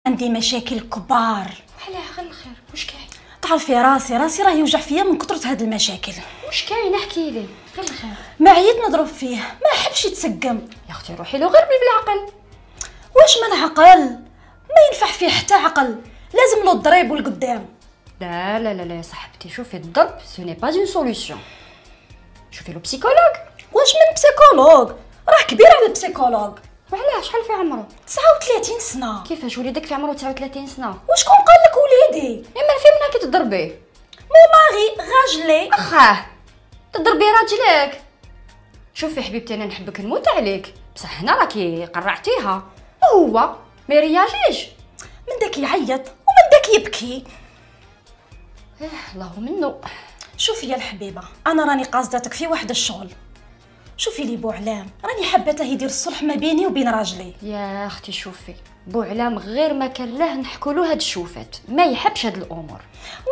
عندي مشاكل كبار. بحالها غير الخير. واش كاين؟ تعرفي راسي راه يوجع فيا من كثرة هاد المشاكل. واش كاين؟ احكي لي غير الخير. ما عييت نضرب فيه، ما حبش يتسقم. يا اختي روحي له غير بالعقل. واش من عقل؟ ما ينفع فيه حتى عقل، لازم له الضريب والقدام. لا لا لا لا يا صاحبتي، شوفي الضرب سو ني با اون سوليوشن. شوفي له بسيكولوج. واش من بسيكولوج؟ راه كبير على البسيكولوج. وعلاه شحال في عمره؟ 39 سنة. كيفاش وليدك في عمره 39 سنه؟ وشكون قال لك وليدي؟ اما فين منها كتضربيه؟ مو ماغي راجلي. اخاه تضربي راجلك. شوفي حبيبتي انا نحبك نموت عليك، بصح هنا راكي قرعتيها وهو ما يرياجيش. من داك يعيط ومن داك يبكي. الله منه. شوفي يا الحبيبه، انا راني قاصدتك في واحد الشغل. شوفي لي بوعلام، راني حبته يدير الصلح ما بيني وبين راجلي. يا اختي شوفي بوعلام غير ما كان له نحكوا له هاد الشوفات، ما يحبش هاد الامور.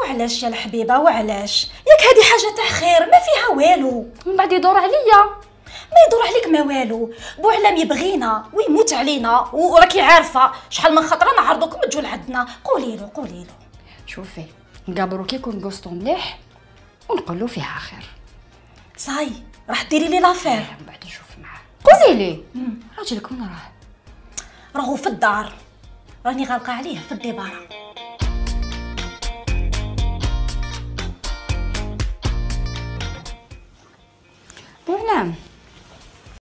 وعلاش يا الحبيبه وعلاش؟ ياك هذه حاجه تاع خير ما فيها والو. من بعد يدور عليا. ما يدور عليك ما والو، بوعلام يبغينا ويموت علينا، وراكي عارفه شحال من خطره نعرضوكم تجوا لعندنا. قولي له. شوفي نقابرو كي يكون قسطو مليح ونقولو فيها خير. صاي راح ديري لي لافير. من بعد نشوف معاه. قولي لي راجلك وين راه؟ راهو في الدار، راني غالقه عليه في الديباره. بوعلام